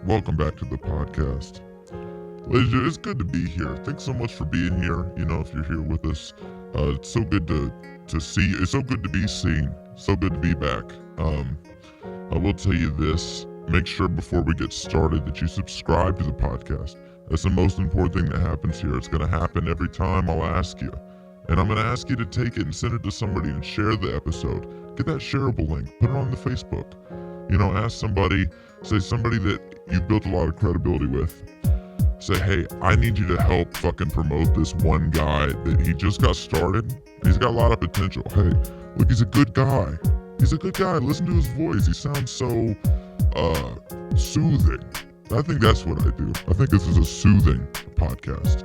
Welcome back to the podcast. Ladies, it's good to be here. Thanks so much for being here. If you're here with us, it's so good to see. It's so good to be seen. So good to be back. I will tell you this. Make sure before we get started that you subscribe to the podcast. That's the most important thing that happens here. It's going to happen every time I'll ask you. And I'm going to ask you to take it and send it to somebody and share the episode. Get that shareable link. Put it on the Facebook. Ask somebody, say somebody that you've built a lot of credibility with. Say, hey, I need you to help fucking promote this one guy that he just got started. He's got a lot of potential. Hey, look, he's a good guy. He's a good guy. Listen to his voice. He sounds so soothing. I think that's what I do. I think this is a soothing podcast.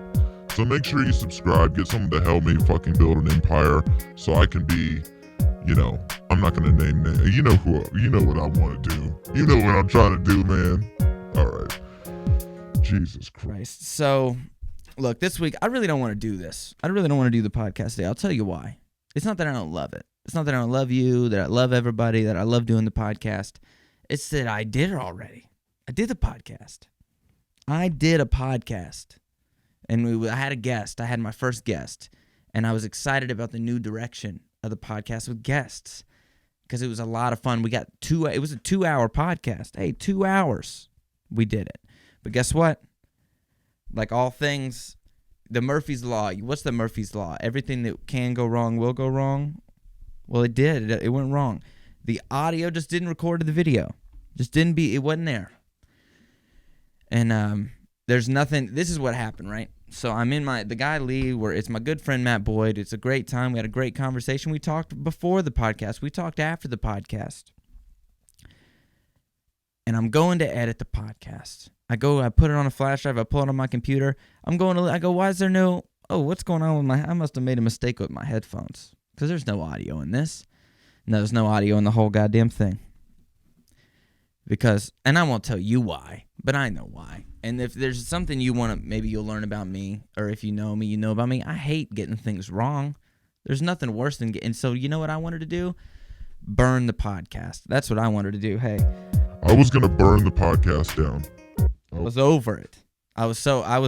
So make sure you subscribe. Get someone to help me fucking build an empire so I can be, I'm not going to name names. You know what I want to do. You know what I'm trying to do, man. All right. Jesus Christ. So, look, this week, I really don't want to do this. I really don't want to do the podcast today. I'll tell you why. It's not that I don't love it. It's not that I don't love you, that I love everybody, that I love doing the podcast. It's that I did it already. I did the podcast. I did a podcast. And I had a guest. I had my first guest. And I was excited about the new direction of the podcast with guests. Because it was a lot of fun. It was a 2-hour podcast. Hey, 2 hours. We did it. But guess what? Like all things, the Murphy's Law. What's the Murphy's Law? Everything that can go wrong will go wrong. Well, it did. It went wrong. The audio just didn't record to the video. It wasn't there. And there's nothing. This is what happened, right? So I'm in the guy Lee, it's my good friend Matt Boyd. It's a great time. We had a great conversation. We talked before the podcast. We talked after the podcast. And I'm going to edit the podcast. I put it on a flash drive. I pull it on my computer. I go, why is there what's going on with I must have made a mistake with my headphones. Because there's no audio in this. No, there's no audio in the whole goddamn thing. And I won't tell you why, but I know why. And if there's something you want to, maybe you'll learn about me, or if you know me, you know about me. I hate getting things wrong. There's nothing worse than and so you know what I wanted to do? Burn the podcast. That's what I wanted to do. Hey. I was going to burn the podcast down. I was over it. I was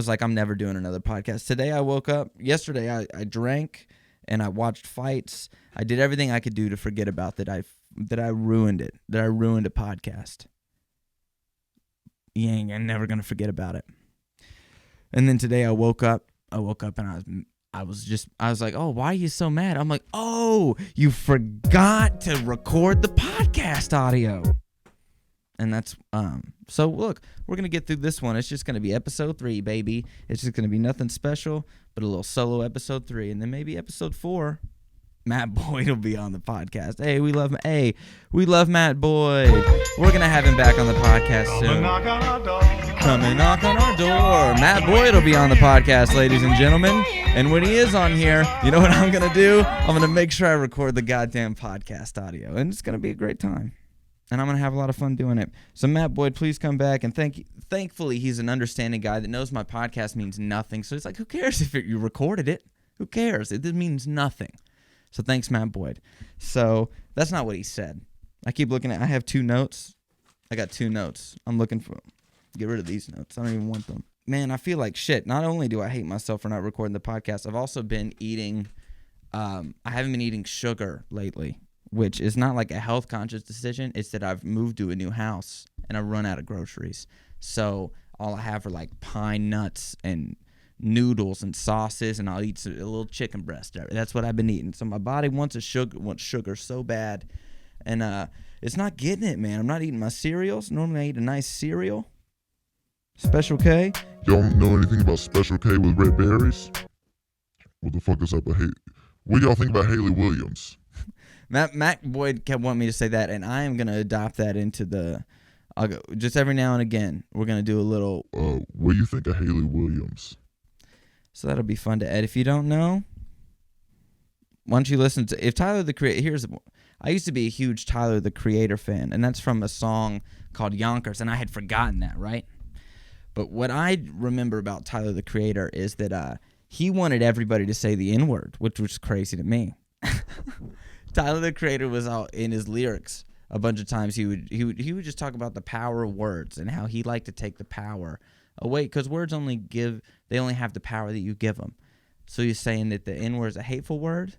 like, I'm never doing another podcast. Today I woke up. Yesterday I drank and I watched fights. I did everything I could do to forget about that I ruined it. That I ruined a podcast. I'm never going to forget about it. And then today I woke up and I was like, oh, why are you so mad? I'm like, oh, you forgot to record the podcast audio. And that's, so look, we're going to get through this one. It's just going to be episode 3, baby. It's just going to be nothing special, but a little solo episode 3. And then maybe episode 4, Matt Boyd will be on the podcast. Hey, we love Matt Boyd. We're going to have him back on the podcast soon. Come and knock on our door. Matt Boyd will be on the podcast, ladies and gentlemen. And when he is on here, you know what I'm going to do? I'm going to make sure I record the goddamn podcast audio. And it's going to be a great time. And I'm going to have a lot of fun doing it. So, Matt Boyd, please come back. And thankfully, he's an understanding guy that knows my podcast means nothing. So, he's like, who cares if you recorded it? Who cares? It means nothing. So, thanks, Matt Boyd. So, that's not what he said. I keep looking I have 2 notes. I got 2 notes. I'm looking for them. Get rid of these notes. I don't even want them. Man, I feel like shit. Not only do I hate myself for not recording the podcast, I've also been eating, I haven't been eating sugar lately. Which is not like a health conscious decision. It's that I've moved to a new house and I've run out of groceries. So all I have are like pine nuts and noodles and sauces, and I'll eat a little chicken breast. That's what I've been eating. So my body wants sugar so bad, and it's not getting it, man. I'm not eating my cereals. Normally I eat a nice cereal. Special K. Y'all know anything about Special K with red berries? What the fuck is up with what do y'all think about Haley Williams? Matt Boyd kept wanting me to say that, and I am going to adopt that into I'll go, just every now and again, we're going to do a little... what do you think of Haley Williams? So that'll be fun to add. If you don't know, why don't you listen to... If Tyler, the Creator... I used to be a huge Tyler, the Creator fan, and that's from a song called Yonkers, and I had forgotten that, right? But what I remember about Tyler, the Creator, is that he wanted everybody to say the N-word, which was crazy to me. Tyler, the Creator, was out in his lyrics a bunch of times he would just talk about the power of words and how he liked to take the power away, because words only have the power that you give them. So he's saying that the N-word is a hateful word,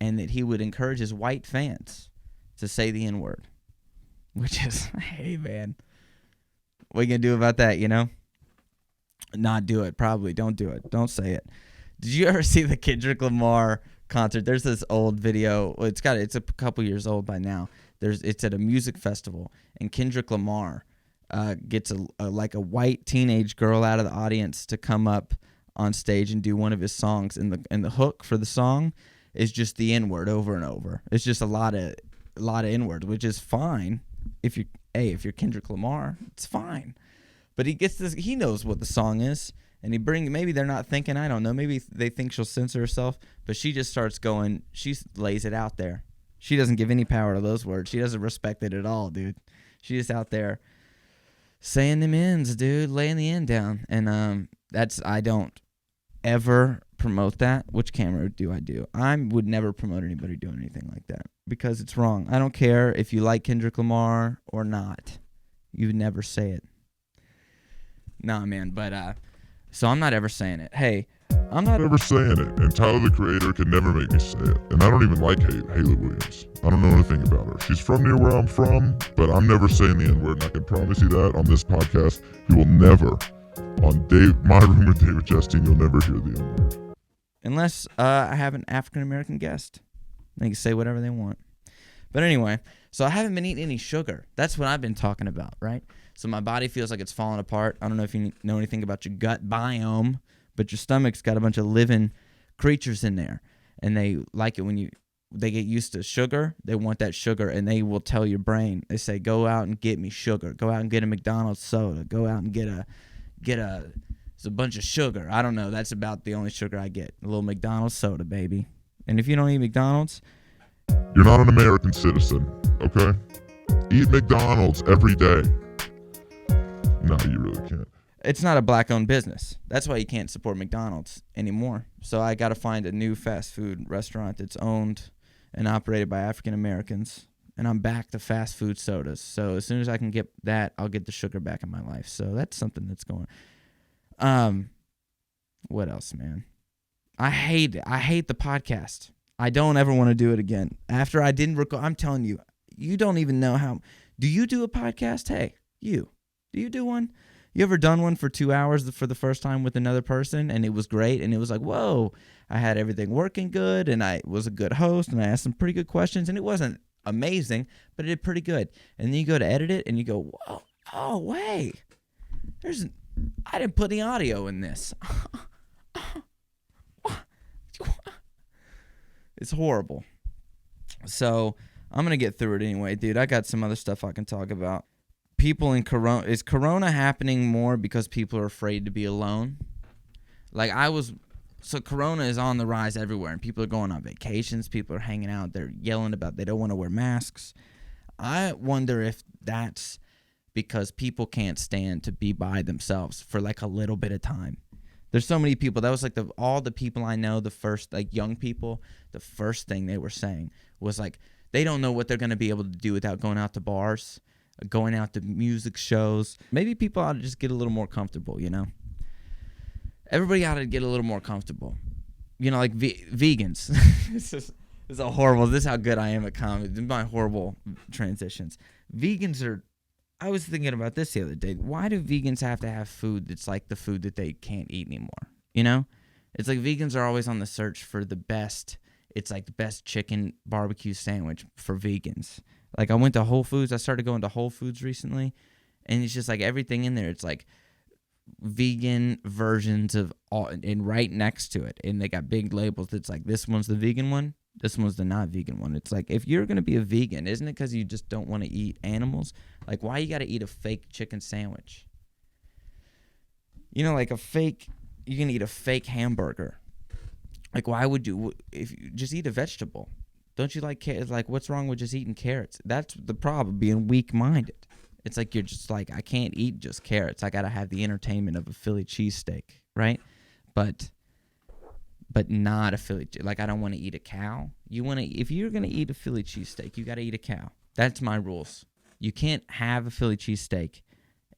and that he would encourage his white fans to say the N-word, which is, hey man, what are you gonna do about that? Not do it. Probably don't do it. Don't say it. Did you ever see the Kendrick Lamar concert? There's this old video. It's a couple years old by now. It's at a music festival, and Kendrick Lamar gets a white teenage girl out of the audience to come up on stage and do one of his songs, and the hook for the song is just the N-word over and over. It's just a lot of N-words, which is fine if you're Kendrick Lamar, it's fine. But he gets this. He knows what the song is. And maybe they're not thinking, I don't know, maybe they think she'll censor herself, but she just starts going, she lays it out there. She doesn't give any power to those words. She doesn't respect it at all, dude. She's just out there saying them ends, dude, laying the end down. And I don't ever promote that. Which camera do? I would never promote anybody doing anything like that, because it's wrong. I don't care if you like Kendrick Lamar or not. You would never say it. Nah, man, but so I'm not ever saying it. Hey, I'm not ever saying it, and Tyler the Creator can never make me say it. And I don't even like Haley Williams. I don't know anything about her. She's from near where I'm from, but I'm never saying the N-word, and I can promise you that on this podcast, you will never, on My Room with David Justine, you'll never hear the N-word. Unless I have an African-American guest. They can say whatever they want. But anyway, so I haven't been eating any sugar. That's what I've been talking about, right? So my body feels like it's falling apart. I don't know if you know anything about your gut biome, but your stomach's got a bunch of living creatures in there. And they like it when they get used to sugar. They want that sugar, and they will tell your brain. They say, go out and get me sugar. Go out and get a McDonald's soda. Go out and get it's a bunch of sugar. I don't know. That's about the only sugar I get. A little McDonald's soda, baby. And if you don't eat McDonald's, you're not an American citizen, okay? Eat McDonald's every day. No, you really can't. It's not a black-owned business. That's why you can't support McDonald's anymore. So I got to find a new fast food restaurant that's owned and operated by African Americans, and I'm back to fast food sodas. So as soon as I can get that, I'll get the sugar back in my life. So that's something that's going. What else, man? I hate it. I hate the podcast. I don't ever want to do it again. After I didn't record, I'm telling you, you don't even know how. Do you do a podcast? Hey, do you do one? You ever done one for 2 hours for the first time with another person, and it was great, and it was like, whoa, I had everything working good, and I was a good host, and I asked some pretty good questions, and it wasn't amazing, but it did pretty good. And then you go to edit it, and you go, whoa, oh, wait, I didn't put any audio in this. It's horrible. So I'm going to get through it anyway, dude. I got some other stuff I can talk about. People in Corona. Is Corona happening more because people are afraid to be alone? So Corona is on the rise everywhere, and people are going on vacations. People are hanging out. They're yelling about they don't want to wear masks. I wonder if that's because people can't stand to be by themselves for like a little bit of time. There's so many people. That was like all the people I know, the first, like young people, the first thing they were saying was like, they don't know what they're going to be able to do without going out to bars, going out to music shows. Maybe people ought to just get a little more comfortable, Everybody ought to get a little more comfortable. Like vegans. This is how good I am at comedy. This is my horrible transitions. Vegans are, I was thinking about this the other day. Why do vegans have to have food that's like the food that they can't eat anymore? It's like vegans are always on the search for the best. It's like the best chicken barbecue sandwich for vegans. Like I went to Whole Foods. I started going to Whole Foods recently, and it's just like everything in there. It's like vegan versions of all, and right next to it, and they got big labels. It's like this one's the vegan one. This one's the not vegan one. It's like, if you're going to be a vegan, isn't it because you just don't want to eat animals? Like, why you got to eat a fake chicken sandwich? Like you can eat a fake hamburger. Like, why would you, if you just eat a vegetable? Don't you like carrots? Like, what's wrong with just eating carrots? That's the problem, being weak-minded. It's like you're just like, I can't eat just carrots. I got to have the entertainment of a Philly cheesesteak, right? But not a Philly. Like, I don't want to eat a cow. If you're gonna eat a Philly cheesesteak, you got to eat a cow. That's my rules. You can't have a Philly cheesesteak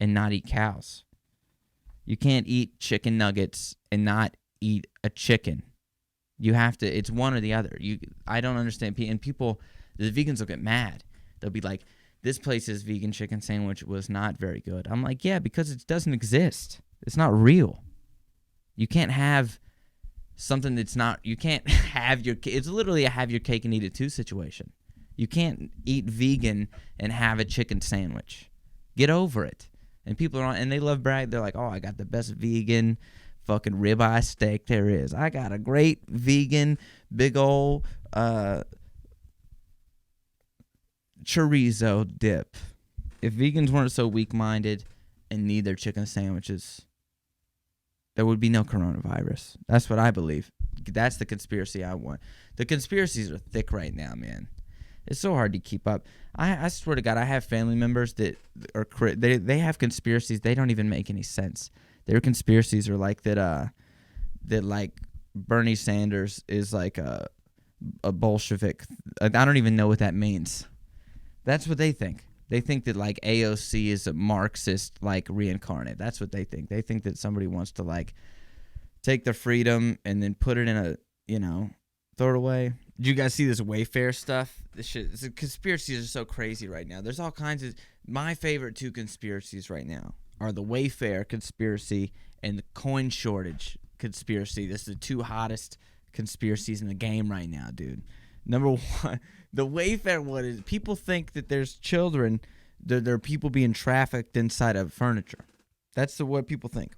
and not eat cows. You can't eat chicken nuggets and not eat a chicken. You have to. It's one or the other. I don't understand. And people, the vegans will get mad. They'll be like, "This place's vegan chicken sandwich was not very good." I'm like, "Yeah, because it doesn't exist. It's not real. You can't have something that's not. You can't have your. It's literally a have your cake and eat it too situation. You can't eat vegan and have a chicken sandwich. Get over it." And people are on, and they love brag. They're like, "Oh, I got the best vegan fucking ribeye steak there is. I got a great vegan big old chorizo dip." If vegans weren't so weak-minded and need their chicken sandwiches, there would be no coronavirus. That's what I believe. That's the conspiracy I want. The conspiracies are thick right now, man. It's so hard to keep up. I swear to God, I have family members that are they have conspiracies. They don't even make any sense. Their conspiracies are like that like Bernie Sanders is like a Bolshevik. I don't even know what that means. That's what they think. They think that like AOC is a Marxist like reincarnate. That's what they think. They think that somebody wants to like take their freedom and then put it in a, throw it away. Did you guys see this Wayfair stuff? The conspiracies are so crazy right now. There's all kinds of. My favorite two conspiracies right now are the Wayfair conspiracy and the coin shortage conspiracy. This is the two hottest conspiracies in the game right now, dude. Number one, the Wayfair one is people think that there's children, there are people being trafficked inside of furniture. That's what people think,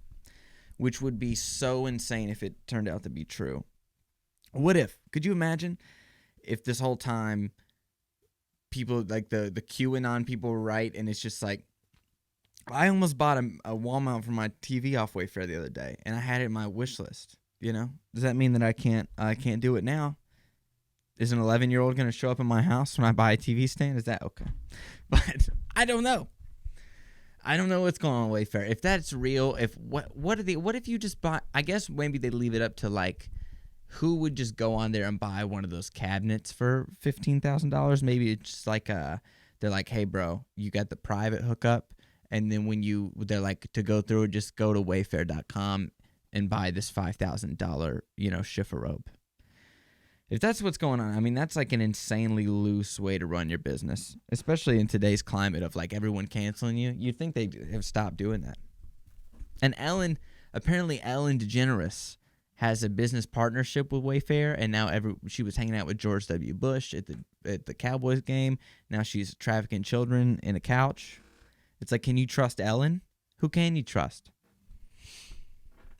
which would be so insane if it turned out to be true. What if? Could you imagine if this whole time people like the QAnon people were right, and it's just like I almost bought a wall mount for my TV off Wayfair the other day, and I had it in my wish list. Does that mean that I can't do it now? Is an 11-year-old going to show up in my house when I buy a TV stand? Is that okay? But I don't know. I don't know what's going on with Wayfair. If that's real, what if you just buy? I guess maybe they leave it up to like. Who would just go on there and buy one of those cabinets for $15,000? Maybe it's just like they're like, "Hey, bro, you got the private hookup," and then they're like to go through it, just go to Wayfair.com and buy this $5,000 shiffer robe. If that's what's going on, I mean that's like an insanely loose way to run your business, especially in today's climate of like everyone canceling you. You'd think they have stopped doing that. And apparently Ellen DeGeneres has a business partnership with Wayfair, and now she was hanging out with George W. Bush at the Cowboys game. Now she's trafficking children in a couch. It's like, can you trust Ellen? Who can you trust?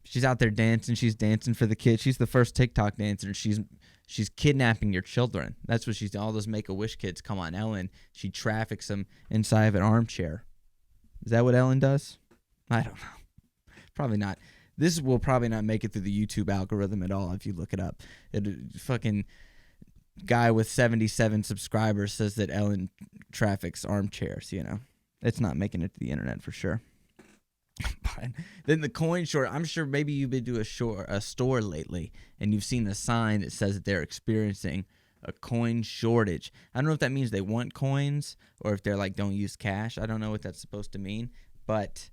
She's out there dancing. She's dancing for the kids. She's the first TikTok dancer. She's kidnapping your children. That's what she's doing. All those Make-A-Wish kids come on Ellen. She traffics them inside of an armchair. Is that what Ellen does? I don't know. Probably not. This will probably not make it through the YouTube algorithm at all if you look it up. Fucking guy with 77 subscribers says that Ellen traffics armchairs, It's not making it to the internet for sure. But then the coin short, I'm sure maybe you've been to a store lately and you've seen a sign that says that they're experiencing a coin shortage. I don't know if that means they want coins or if they're like, don't use cash. I don't know what that's supposed to mean, but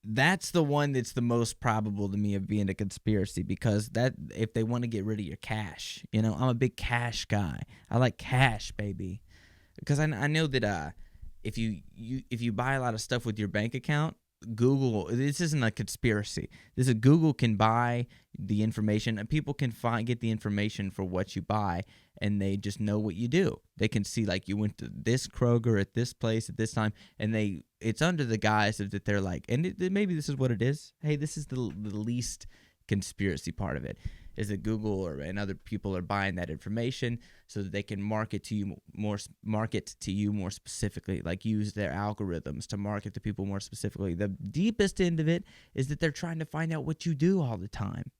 that's the one that's the most probable to me of being a conspiracy, because that if they want to get rid of your cash, I'm a big cash guy. I like cash, baby, because I know that if you buy a lot of stuff with your bank account, Google, this isn't a conspiracy. This is Google can buy the information, and people can get the information for what you buy, and they just know what you do. They can see like you went to this Kroger at this place at this time, and it's under the guise of that they're like, and maybe this is what it is. Hey, this is the least conspiracy part of it, is that Google and other people are buying that information so that they can market to you more specifically, like use their algorithms to market to people more specifically. The deepest end of it is that they're trying to find out what you do all the time,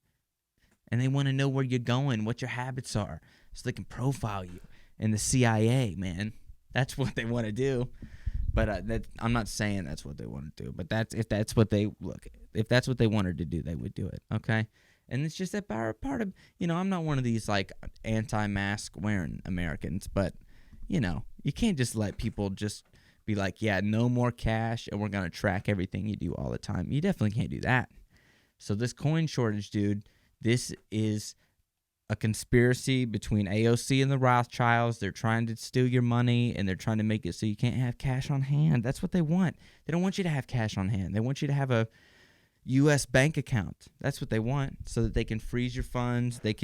and they want to know where you're going, what your habits are, so they can profile you. And the CIA, man, that's what they want to do. But I'm not saying that's what they want to do. But if that's what they wanted to do, they would do it. Okay. And it's just that part of, I'm not one of these like anti-mask wearing Americans, but you can't just let people just be like, yeah, no more cash and we're going to track everything you do all the time. You definitely can't do that. So this coin shortage, dude, this is a conspiracy between AOC and the Rothschilds. They're trying to steal your money, and they're trying to make it so you can't have cash on hand. That's what they want. They don't want you to have cash on hand. They want you to have a U.S. bank account. That's what they want, so that they can freeze your funds. They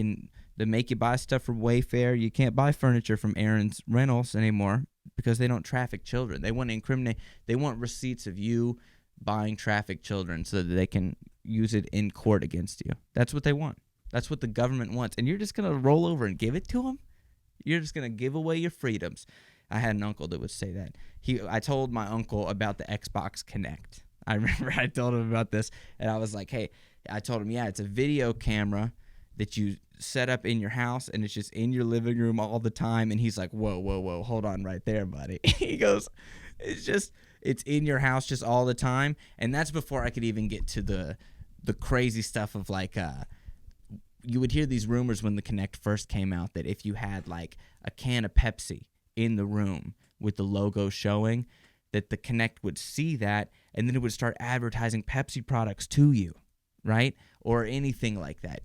make you buy stuff from Wayfair. You can't buy furniture from Aaron's Rentals anymore because they don't traffic children. They want to incriminate. They want receipts of you buying trafficked children so that they can use it in court against you. That's what they want. That's what the government wants. And you're just going to roll over and give it to them? You're just going to give away your freedoms. I had an uncle that would say that. I told my uncle about the Xbox Kinect. I remember I told him about this, and I was like, hey, I told him, yeah, it's a video camera that you set up in your house, and it's just in your living room all the time. And he's like, whoa, hold on right there, buddy. He goes, it's in your house just all the time. And that's before I could even get to the crazy stuff of like, you would hear these rumors when the Kinect first came out that if you had like a can of Pepsi in the room with the logo showing, that the Kinect would see that, and then it would start advertising Pepsi products to you, right? Or anything like that,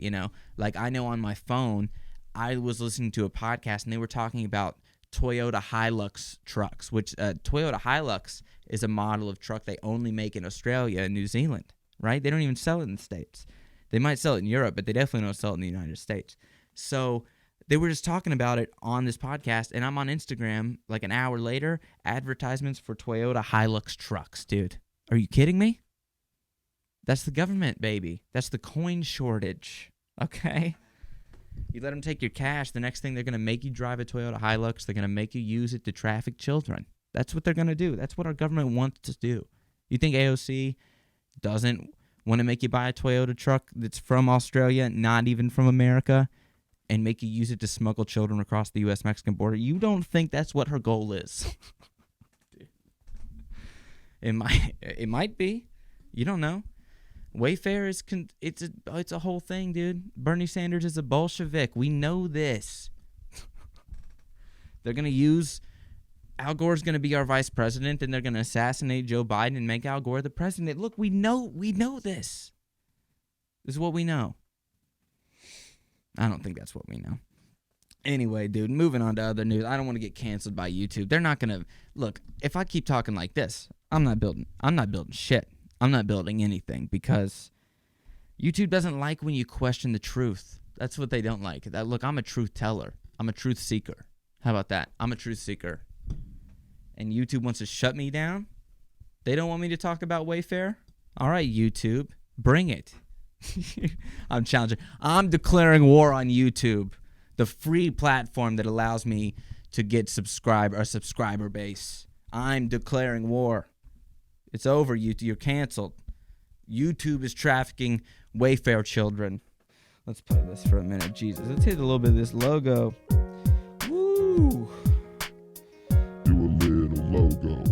Like I know on my phone, I was listening to a podcast, and they were talking about Toyota Hilux trucks, which Toyota Hilux is a model of truck they only make in Australia and New Zealand, right? They don't even sell it in the States. They might sell it in Europe, but they definitely don't sell it in the United States. So they were just talking about it on this podcast, and I'm on Instagram like an hour later, advertisements for Toyota Hilux trucks, dude. Are you kidding me? That's the government, baby. That's the coin shortage, okay? You let them take your cash, the next thing they're going to make you drive a Toyota Hilux. They're going to make you use it to traffic children. That's what they're going to do. That's what our government wants to do. You think AOC doesn't want to make you buy a Toyota truck that's from Australia, not even from America, and make you use it to smuggle children across the U.S.-Mexican border? You don't think that's what her goal is? It might be. You don't know. Wayfair it's a whole thing, dude. Bernie Sanders is a Bolshevik. We know this. They're going to use Al Gore's going to be our vice president, and they're going to assassinate Joe Biden and make Al Gore the president. Look, we know this. This is what we know. I don't think that's what we know. Anyway, dude, moving on to other news. I don't want to get canceled by YouTube. They're not going to look. If I keep talking like this, I'm not building shit. I'm not building anything because YouTube doesn't like when you question the truth. That's what they don't like. Look, I'm a truth teller. I'm a truth seeker. How about that? I'm a truth seeker. And YouTube wants to shut me down? They don't want me to talk about Wayfair? All right, YouTube, bring it. I'm challenging. I'm declaring war on YouTube, the free platform that allows me to get a subscriber base. I'm declaring war. It's over, YouTube. You're canceled. YouTube is trafficking Wayfair children. Let's play this for a minute. Jesus, let's hit a little bit of this logo. Woo! Do a little logo.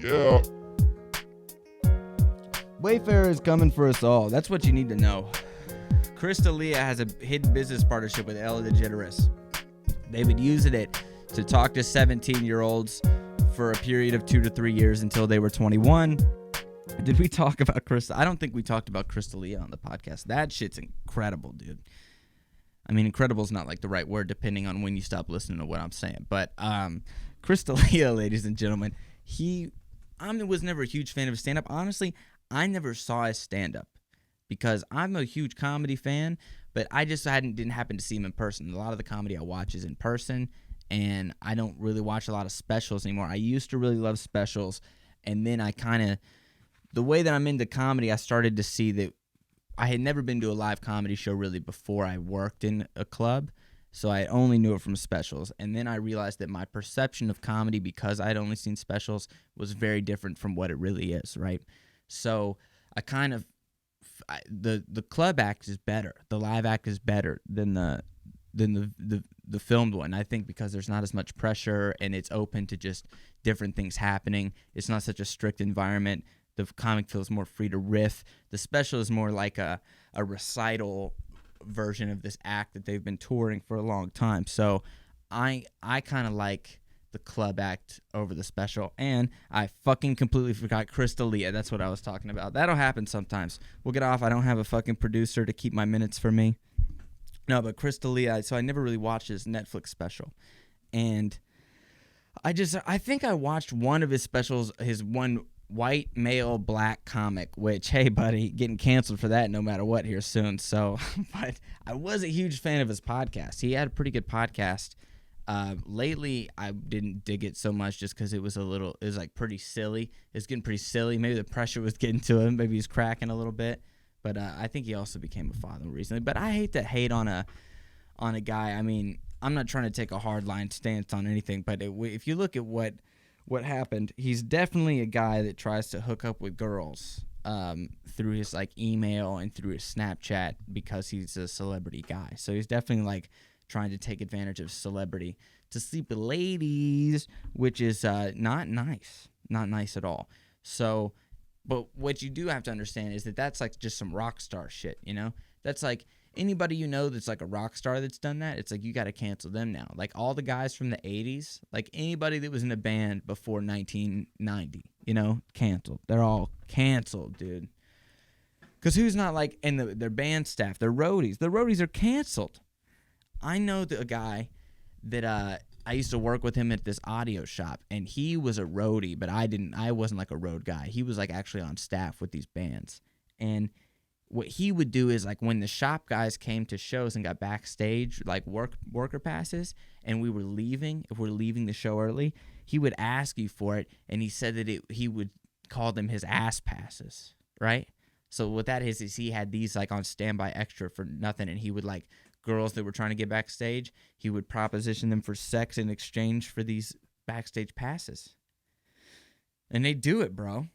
Yeah. Wayfair is coming for us all. That's what you need to know. Crystalia has a hidden business partnership with Ella DeGeneres. They would use it to talk to 17-year-olds for a period of 2 to 3 years until they were 21. Did we talk about Crystalia? I don't think we talked about Crystalia on the podcast. That shit's incredible, dude. I mean, incredible is not like the right word depending on when you stop listening to what I'm saying. But Crystalia, ladies and gentlemen, I was never a huge fan of stand-up. Honestly, I never saw his stand-up because I'm a huge comedy fan, but I just didn't happen to see him in person. A lot of the comedy I watch is in person, and I don't really watch a lot of specials anymore. I used to really love specials, and then the way that I'm into comedy, I started to see that I had never been to a live comedy show really before I worked in a club, so I only knew it from specials. And then I realized that my perception of comedy, because I had only seen specials, was very different from what it really is, right? So the club act is better. The live act is better than the filmed one. I think because there's not as much pressure and it's open to just different things happening. It's not such a strict environment. The comic feels more free to riff. The special is more like a a recital version of this act that they've been touring for a long time. So I kind of like the club act over the special, and I fucking completely forgot Crystalia. That's what I was talking about. That'll happen sometimes. We'll get off. I don't have a fucking producer to keep my minutes for me. No, but Crystalia, so I never really watched his Netflix special. And I think I watched one of his specials, his one white male black comic, which, hey buddy, getting canceled for that no matter what here soon. So, but I was a huge fan of his podcast. He had a pretty good podcast. Lately, I didn't dig it so much just because it was like pretty silly. It was getting pretty silly. Maybe the pressure was getting to him. Maybe he's cracking a little bit. But I think he also became a father recently. But I hate to hate on a guy. I mean, I'm not trying to take a hard line stance on anything. But if you look at what happened, he's definitely a guy that tries to hook up with girls through his like email and through his Snapchat because he's a celebrity guy. So he's definitely like trying to take advantage of celebrity to sleep with ladies, which is not nice at all. So, but what you do have to understand is that that's like just some rock star shit, you know? That's like anybody you know that's like a rock star that's done that, it's like you got to cancel them now. Like all the guys from the 80s, like anybody that was in a band before 1990, you know, canceled. They're all canceled, dude. Because who's not like, and their band staff, their roadies. The roadies are canceled. I know a guy that I used to work with him at this audio shop, and he was a roadie, but I wasn't like a road guy. He was like actually on staff with these bands. And what he would do is like when the shop guys came to shows and got backstage like worker passes, and we were leaving, if we're leaving the show early, he would ask you for it, and he said that he would call them his ass passes, right? So what that is he had these like on standby extra for nothing, and he would like girls that were trying to get backstage, he would proposition them for sex in exchange for these backstage passes. And they do it, bro.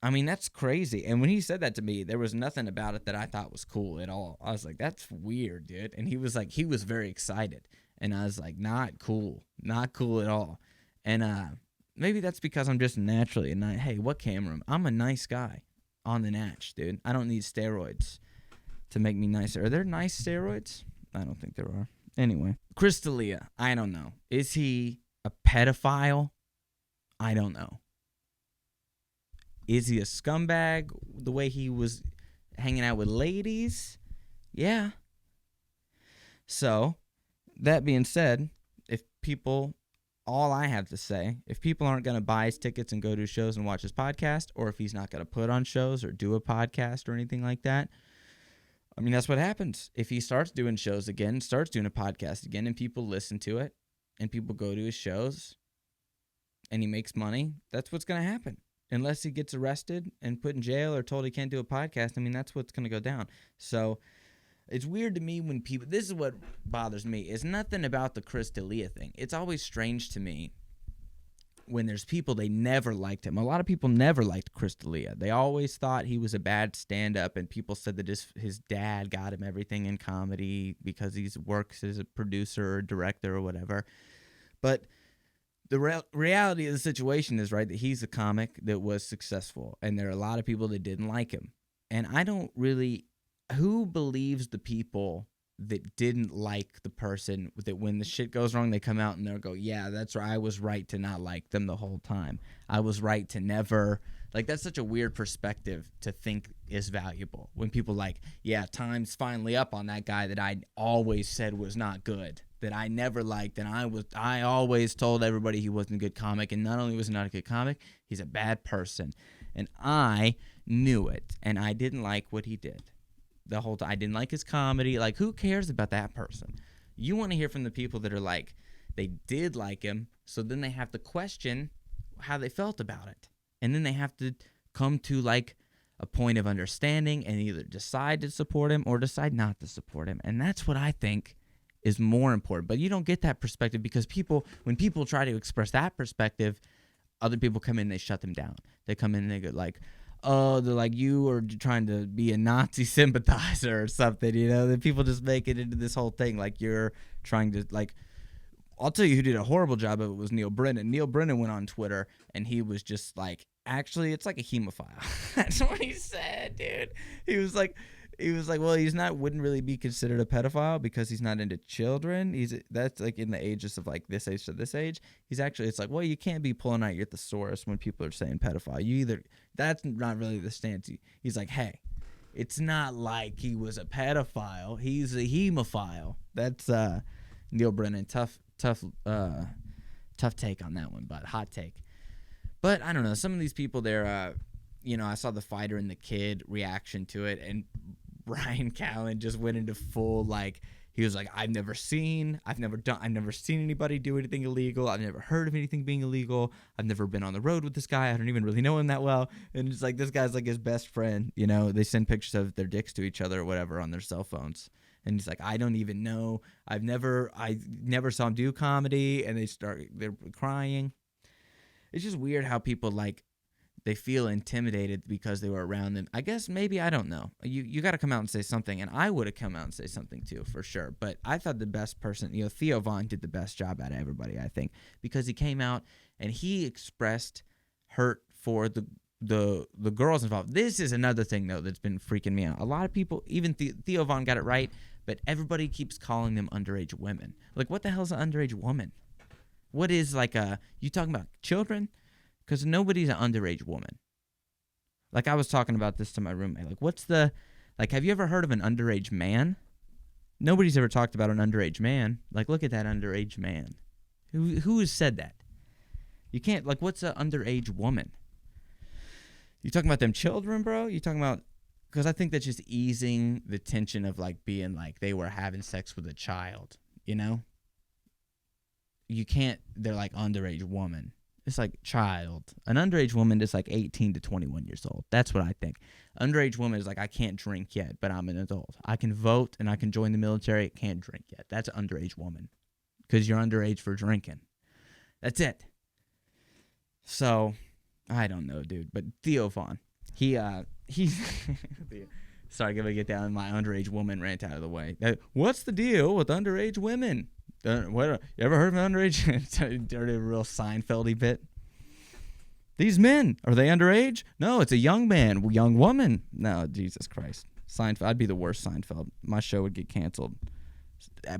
I mean, that's crazy. And when he said that to me, there was nothing about it that I thought was cool at all. I was like, that's weird, dude. And he was very excited. And I was like, not cool at all. And maybe that's because I'm just naturally a nice, hey, what camera? I'm a nice guy on the natch, dude. I don't need steroids to make me nicer. Are there nice steroids? I don't think there are. Anyway, Crystalia, I don't know. Is he a pedophile? I don't know. Is he a scumbag the way he was hanging out with ladies? Yeah. So, that being said, all I have to say, if people aren't going to buy his tickets and go to shows and watch his podcast, or if he's not going to put on shows or do a podcast or anything like that, I mean, that's what happens. If he starts doing shows again, starts doing a podcast again, and people listen to it, and people go to his shows, and he makes money, that's what's going to happen. Unless he gets arrested and put in jail or told he can't do a podcast, I mean, that's what's going to go down. So it's weird to me when people, this is what bothers me. It's nothing about the Crystalia thing. It's always strange to me when there's people, they never liked him. A lot of people never liked Crystalia. They always thought he was a bad stand-up, and people said that his dad got him everything in comedy because he works as a producer or director or whatever. But the reality of the situation is, right, that he's a comic that was successful, and there are a lot of people that didn't like him. And I don't really, who believes the people that didn't like the person that when the shit goes wrong, they come out and they'll go, yeah, that's right, I was right to not like them the whole time. I was right to never, like, that's such a weird perspective to think is valuable. When people like, yeah, time's finally up on that guy that I always said was not good, that I never liked, and I always told everybody he wasn't a good comic, and not only was he not a good comic, he's a bad person. And I knew it, and I didn't like what he did. The whole time, I didn't like his comedy. Like, who cares about that person? You want to hear from the people that are like, they did like him, so then they have to question how they felt about it. And then they have to come to, like, a point of understanding and either decide to support him or decide not to support him. And that's what I think is more important. But you don't get that perspective because when people try to express that perspective, other people come in, they shut them down. They come in and they go like, oh, they're like, you are trying to be a Nazi sympathizer or something, you know? That people just make it into this whole thing like you're trying to, like, I'll tell you who did a horrible job of it was Neil Brennan. Neil Brennan went on Twitter, and he was just like, actually, it's like a hemophile. That's what he said, dude. He was like, He was like, well, wouldn't really be considered a pedophile because he's not into children. That's like in the ages of like this age to this age. It's like, well, you can't be pulling out your thesaurus when people are saying pedophile. That's not really the stance. He's like, hey, it's not like he was a pedophile. He's a hemophile. That's Neil Brennan. Tough take on that one, but hot take. But I don't know. Some of these people, I saw the fighter and the kid reaction to it, and Brian Callen just went into full, like, he was like, I've never seen anybody do anything illegal. I've never heard of anything being illegal. I've never been on the road with this guy. I don't even really know him that well. And it's like, this guy's like his best friend. They send pictures of their dicks to each other or whatever on their cell phones. And he's like, I don't even know. I never saw him do comedy. And they're crying. It's just weird how people, like, they feel intimidated because they were around them. I guess maybe, I don't know. You got to come out and say something, and I would have come out and say something too, for sure. But I thought the best person, Theo Von did the best job out of everybody, I think, because he came out and he expressed hurt for the girls involved. This is another thing, though, that's been freaking me out. A lot of people, even Theo Von got it right, but everybody keeps calling them underage women. Like, what the hell's an underage woman? What is, like, you talking about children? Because nobody's an underage woman. Like, I was talking about this to my roommate. Like, have you ever heard of an underage man? Nobody's ever talked about an underage man. Like, look at that underage man. Who has said that? You can't, like, what's an underage woman? You talking about them children, bro? You talking about, because I think that's just easing the tension of, like, being like they were having sex with a child, You can't, they're like underage woman. It's like child. An underage woman is like 18 to 21 years old. That's what I think. Underage woman is like, I can't drink yet, but I'm an adult. I can vote and I can join the military. Can't drink yet. That's an underage woman because you're underage for drinking. That's it. So, I don't know, dude. But Theo Von, he's sorry, gonna get down my underage woman rant out of the way. What's the deal with underage women? You ever heard of an underage? Dirty, real Seinfeld-y bit. These men, are they underage? No, it's a young man, young woman. No, Jesus Christ. Seinfeld, I'd be the worst Seinfeld. My show would get canceled.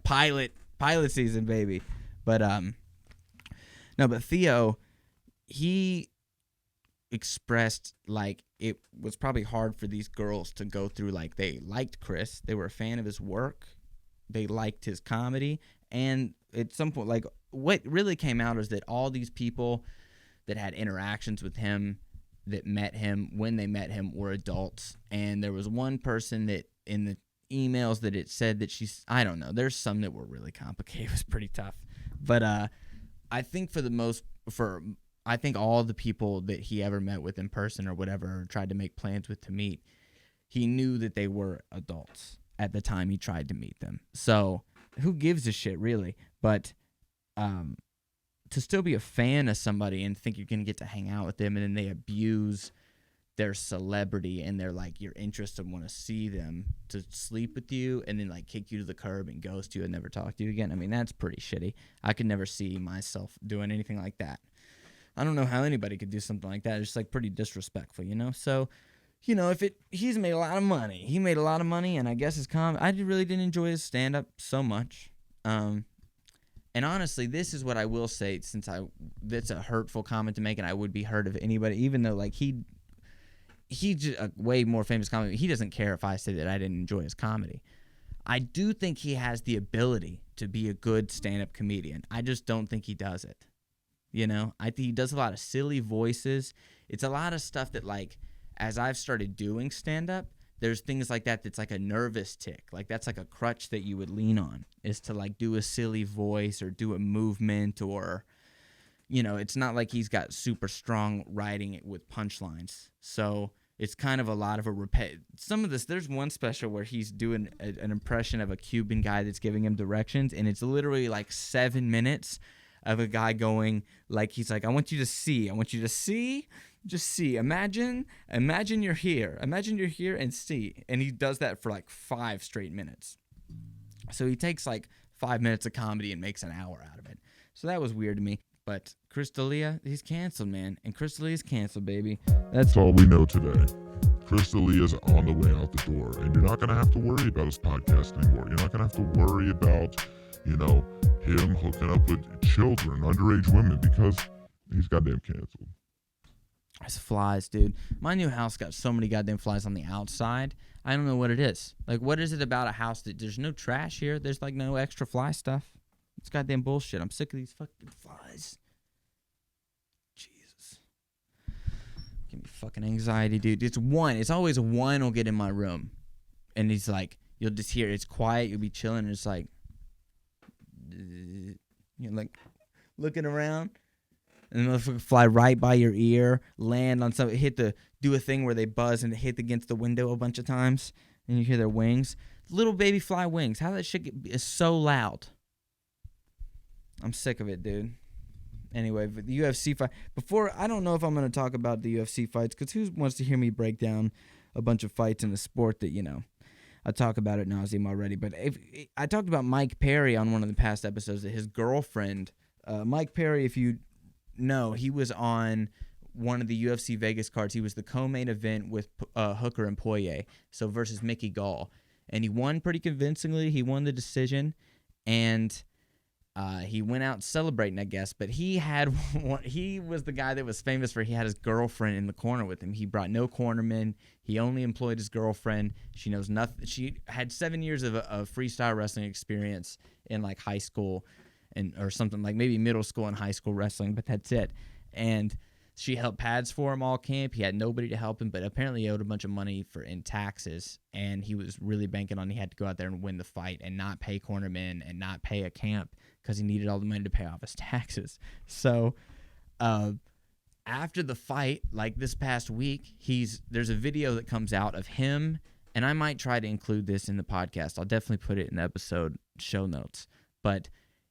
Pilot season, baby. But no, but Theo, he expressed like it was probably hard for these girls to go through. Like, they liked Chris, they were a fan of his work, they liked his comedy. And at some point, like, what really came out is that all these people that had interactions with him, that met him, when they met him, were adults. And there was one person that in the emails that it said that I don't know, there's some that were really complicated. It was pretty tough. But I think I think all the people that he ever met with in person or whatever, or tried to make plans with to meet, he knew that they were adults at the time he tried to meet them. So who gives a shit, really? But to still be a fan of somebody and think you're going to get to hang out with them, and then they abuse their celebrity and their, like, your interest and want to see them to sleep with you, and then, like, kick you to the curb and ghost you and never talk to you again. I mean, that's pretty shitty. I could never see myself doing anything like that. I don't know how anybody could do something like that. It's, like, pretty disrespectful, So, he's made a lot of money. He made a lot of money, and I guess I really didn't enjoy his stand-up so much. And honestly, this is what I will say, since that's a hurtful comment to make, and I would be hurt if anybody, even though, like, he's a way more famous comedy. He doesn't care if I say that I didn't enjoy his comedy. I do think he has the ability to be a good stand-up comedian. I just don't think he does it. I think he does a lot of silly voices. It's a lot of stuff that, like, as I've started doing stand-up, there's things like that that's like a nervous tick. Like, that's like a crutch that you would lean on, is to, like, do a silly voice or do a movement, or, it's not like he's got super strong writing with punchlines. So it's kind of a lot of some of this, there's one special where he's doing an impression of a Cuban guy that's giving him directions, and it's literally like 7 minutes of a guy going, like, he's like, I want you to see, just see, imagine you're here and see. And he does that for like 5 straight minutes. So he takes like 5 minutes of comedy and makes an hour out of it. So that was weird to me. But Chris D'Elia, he's canceled, man. And Chris D'Elia's canceled, baby. That's all we know today. Chris D'Elia is on the way out the door, and you're not going to have to worry about his podcast anymore. You're not going to have to worry about, him hooking up with children, underage women, because he's goddamn canceled. It's flies, dude. My new house got so many goddamn flies on the outside. I don't know what it is. Like, what is it about a house that there's no trash here? There's, like, no extra fly stuff. It's goddamn bullshit. I'm sick of these fucking flies. Jesus. Give me fucking anxiety, dude. It's always one will get in my room. And he's like, you'll just hear, it's quiet, you'll be chilling, and it's like, you're like, looking around. And the motherfucker fly right by your ear, land on something, do a thing where they buzz and hit against the window a bunch of times, and you hear their wings. Little baby fly wings. How that shit is so loud. I'm sick of it, dude. Anyway, but the UFC fight. I don't know if I'm going to talk about the UFC fights, because who wants to hear me break down a bunch of fights in a sport that, I talk about it nauseam already. But I talked about Mike Perry on one of the past episodes, that his girlfriend, Mike Perry, if you know, he was on one of the UFC Vegas cards. He was the co-main event with Hooker and Poirier, so versus Mickey Gall. And he won pretty convincingly. He won the decision, and he went out celebrating, I guess. But he was the guy that was famous for, he had his girlfriend in the corner with him. He brought no cornermen. He only employed his girlfriend. She knows nothing. She had 7 years of freestyle wrestling experience in like high school or something, like maybe middle school and high school wrestling, but that's it. And she held pads for him all camp. He had nobody to help him, but apparently he owed a bunch of money in taxes, and he was really banking on he had to go out there and win the fight and not pay cornermen and not pay a camp because he needed all the money to pay off his taxes. So after the fight, like this past week, there's a video that comes out of him, and I might try to include this in the podcast. I'll definitely put it in the episode show notes. But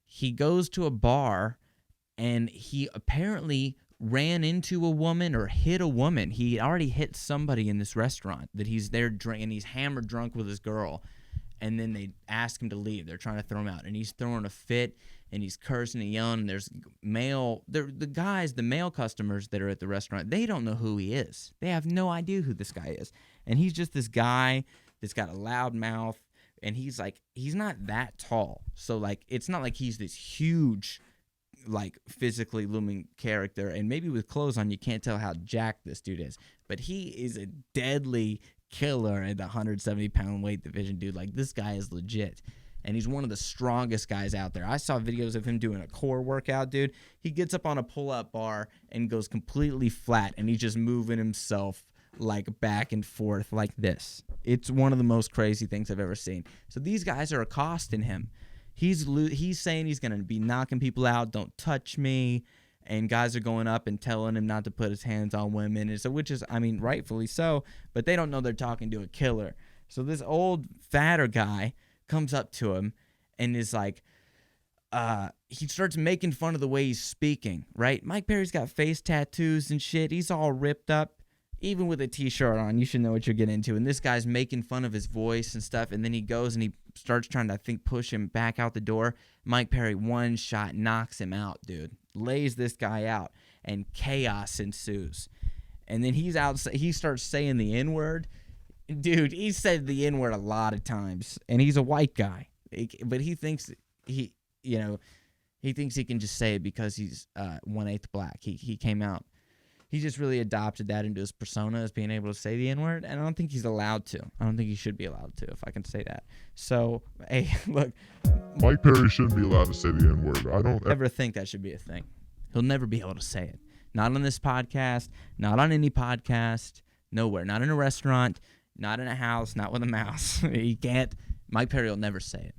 he goes to a bar, and he apparently ran into a woman or hit a woman. He already hit somebody in this restaurant that he's there and he's hammered drunk with his girl. And then they ask him to leave. They're trying to throw him out, and he's throwing a fit, and he's cursing and yelling. And there's the male customers that are at the restaurant, they don't know who he is. They have no idea who this guy is. And he's just this guy that's got a loud mouth. And he's not that tall. So, like, it's not like he's this huge, like, physically looming character. And maybe with clothes on, you can't tell how jacked this dude is. But he is a deadly killer at the 170-pound weight division, dude. Like, this guy is legit. And he's one of the strongest guys out there. I saw videos of him doing a core workout, dude. He gets up on a pull-up bar and goes completely flat. And he's just moving himself like back and forth like this. It's one of the most crazy things I've ever seen. So these guys are accosting him. He's saying he's going to be knocking people out, don't touch me, and guys are going up and telling him not to put his hands on women, and so, which is, I mean, rightfully so, but they don't know they're talking to a killer. So this old fatter guy comes up to him and is like, he starts making fun of the way he's speaking, right? Mike Perry's got face tattoos and shit. He's all ripped up. Even with a t-shirt on, you should know what you're getting into. And this guy's making fun of his voice and stuff. And then he goes and he starts trying to, I think, push him back out the door. Mike Perry, one shot, knocks him out, dude. Lays this guy out. And chaos ensues. And then he starts saying the N-word. Dude, he said the N-word a lot of times. And he's a white guy. But he thinks he thinks he can just say it because he's 1/8 black. He came out. He just really adopted that into his persona as being able to say the N-word, and I don't think he's allowed to. I don't think he should be allowed to, if I can say that. So, hey, look. Mike Perry shouldn't be allowed to say the N-word. I don't ever think that should be a thing. He'll never be able to say it. Not on this podcast, not on any podcast, nowhere. Not in a restaurant, not in a house, not with a mouse. He can't. Mike Perry will never say it.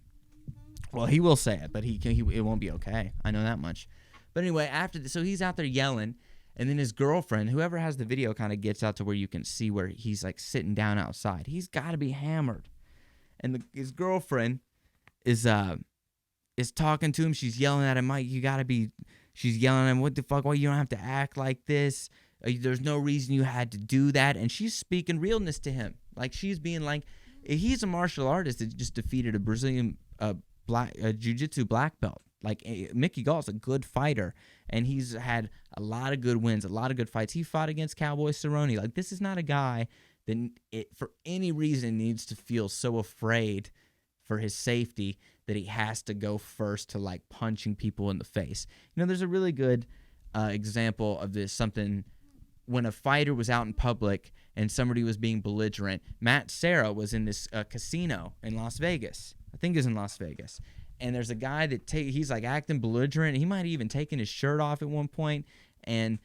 Well, he will say it, but it won't be okay. I know that much. But anyway, after this, so he's out there yelling. And then his girlfriend, whoever has the video, kind of gets out to where you can see where he's like sitting down outside. He's got to be hammered. And his girlfriend is talking to him. She's yelling at him, Mike, she's yelling at him, what the fuck? Why you don't have to act like this? There's no reason you had to do that. And she's speaking realness to him. Like, she's being like, he's a martial artist that just defeated a Brazilian jiu-jitsu black belt. Like, Mickey Gall's a good fighter, and he's had a lot of good wins, a lot of good fights. He fought against Cowboy Cerrone. Like, this is not a guy then it, for any reason, needs to feel so afraid for his safety that he has to go first to like punching people in the face. There's a really good example of this, something when a fighter was out in public and somebody was being belligerent. Matt Serra was in this casino in Las Vegas. I think it was in Las Vegas. And there's a guy that he's like acting belligerent. He might have even taken his shirt off at one point. And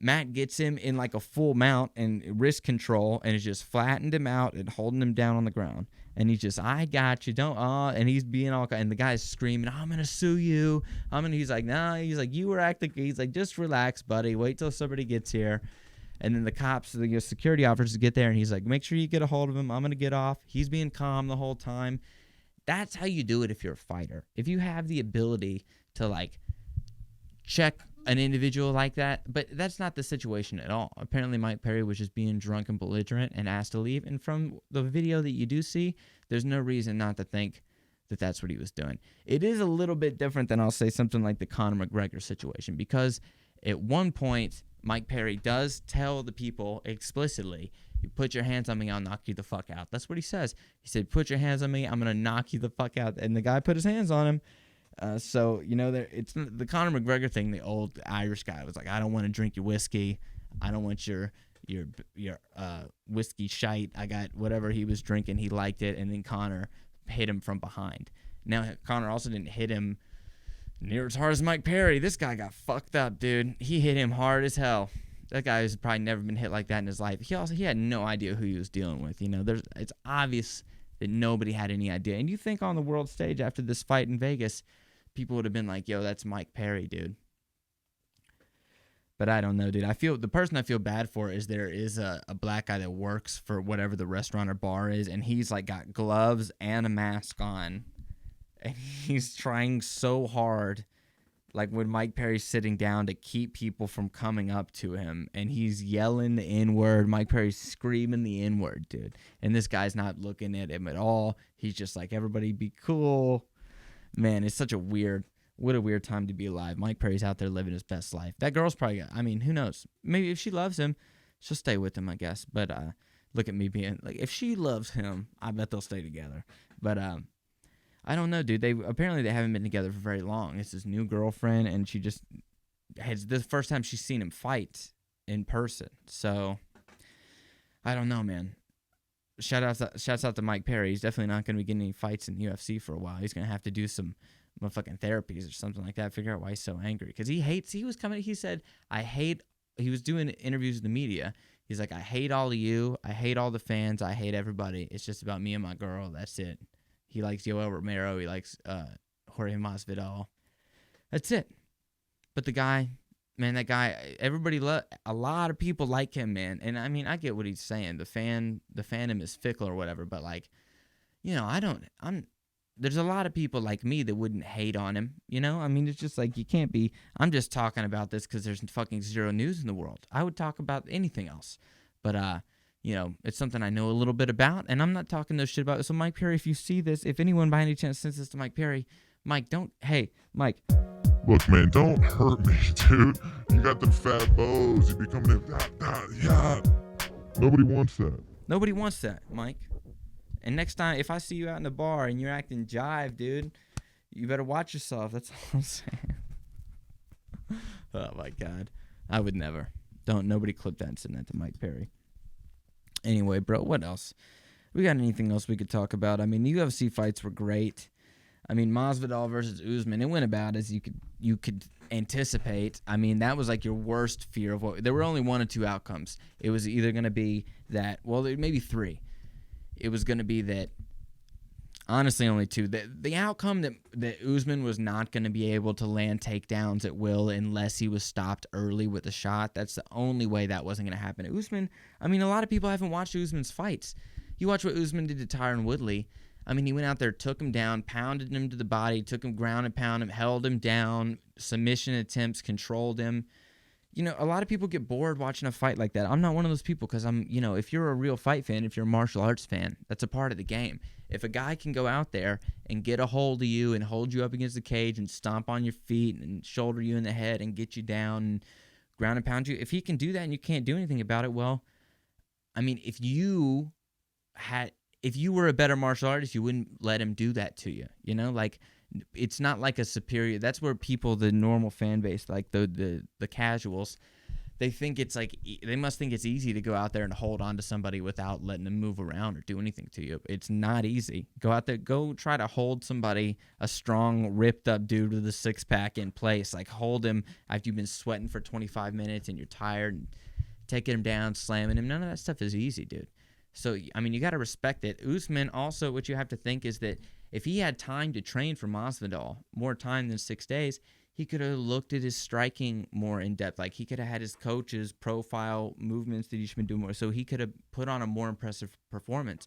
Matt gets him in like a full mount and wrist control and is just flattened him out and holding him down on the ground. And he's just, I got you, don't, and he's being all, and the guy's screaming, I'm going to sue you. He's like, nah, he's like, you were acting, he's like, just relax, buddy. Wait till somebody gets here. And then the cops, the security officers get there and he's like, make sure you get a hold of him. I'm going to get off. He's being calm the whole time. That's how you do it if you're a fighter. If you have the ability to like check an individual like that, but that's not the situation at all. Apparently Mike Perry was just being drunk and belligerent and asked to leave, and from the video that you do see, there's no reason not to think that that's what he was doing. It is a little bit different than, I'll say, something like the Conor McGregor situation, because at one point Mike Perry does tell the people explicitly, you put your hands on me, I'll knock you the fuck out. That's what he says. He said, put your hands on me, I'm going to knock you the fuck out. And the guy put his hands on him. So it's the Conor McGregor thing. The old Irish guy was like, I don't want to drink your whiskey. I don't want your whiskey shite. I got whatever he was drinking. He liked it. And then Conor hit him from behind. Now, Conor also didn't hit him near as hard as Mike Perry. This guy got fucked up, dude. He hit him hard as hell. That guy has probably never been hit like that in his life. He had no idea who he was dealing with. It's obvious that nobody had any idea. And you think on the world stage after this fight in Vegas, people would have been like, yo, that's Mike Perry, dude. But I don't know, dude. The person I feel bad for is there is a black guy that works for whatever the restaurant or bar is, and he's like got gloves and a mask on. And he's trying so hard, like when Mike Perry's sitting down, to keep people from coming up to him. And he's yelling the N-word. Mike Perry's screaming the N-word, dude. And this guy's not looking at him at all. He's just like, everybody be cool. Man, it's such a weird time to be alive. Mike Perry's out there living his best life. That girl's probably, who knows? Maybe if she loves him, she'll stay with him, I guess. But look at me being like, if she loves him, I bet they'll stay together. But I don't know, dude. They haven't been together for very long. It's his new girlfriend, and she just has the first time she's seen him fight in person. So I don't know, man. Shouts out to Mike Perry. He's definitely not going to be getting any fights in the UFC for a while. He's going to have to do some motherfucking therapies or something like that. Figure out why he's so angry. Because he said, he was doing interviews with the media. He's like, I hate all of you. I hate all the fans. I hate everybody. It's just about me and my girl. That's it. He likes Yoel Romero. He likes Jorge Masvidal. That's it. But the guy, man, that guy, a lot of people like him, man. And I get what he's saying. The fandom is fickle or whatever. But there's a lot of people like me that wouldn't hate on him. It's just like, you can't be. I'm just talking about this because there's fucking zero news in the world. I would talk about anything else. But it's something I know a little bit about, and I'm not talking no shit about it. So Mike Perry, if you see this, if anyone by any chance sends this to Mike Perry, Mike, Mike. Look, man, don't hurt me, dude. You got them fat bows. You be coming in, yeah. Nobody wants that. Nobody wants that, Mike. And next time, if I see you out in the bar and you're acting jive, dude, you better watch yourself. That's all I'm saying. Oh, my God. I would never. Nobody clip that and send that to Mike Perry. Anyway, bro, what else? We got anything else we could talk about? The UFC fights were great. Masvidal versus Usman, it went about as you could anticipate. That was like your worst fear of what. There were only one or two outcomes. It was either going to be that, well, maybe three. It was going to be that, honestly, only two. The outcome that Usman was not going to be able to land takedowns at will unless he was stopped early with a shot. That's the only way that wasn't going to happen. Usman, a lot of people haven't watched Usman's fights. You watch what Usman did to Tyron Woodley. He went out there, took him down, pounded him to the body, took him ground and pound him, held him down, submission attempts, controlled him. A lot of people get bored watching a fight like that. I'm not one of those people because if you're a real fight fan, if you're a martial arts fan, that's a part of the game. If a guy can go out there and get a hold of you and hold you up against the cage and stomp on your feet and shoulder you in the head and get you down and ground and pound you, if he can do that and you can't do anything about it, well, I mean, if you were a better martial artist, you wouldn't let him do that to you. You know, like it's not like a superior. That's where people, the normal fan base, like the casuals, they think it's like they must think it's easy to go out there and hold on to somebody without letting them move around or do anything to you. It's not easy. Go out there, go try to hold somebody, a strong, ripped up dude with a six pack in place. Like hold him after you've been sweating for 25 minutes and you're tired, and taking him down, slamming him. None of that stuff is easy, dude. So I mean, you got to respect it. Usman also, what you have to think is that if he had time to train for Masvidal, more time than 6 days, he could have looked at his striking more in depth. Like he could have had his coaches profile movements that he should have been doing more. So he could have put on a more impressive performance.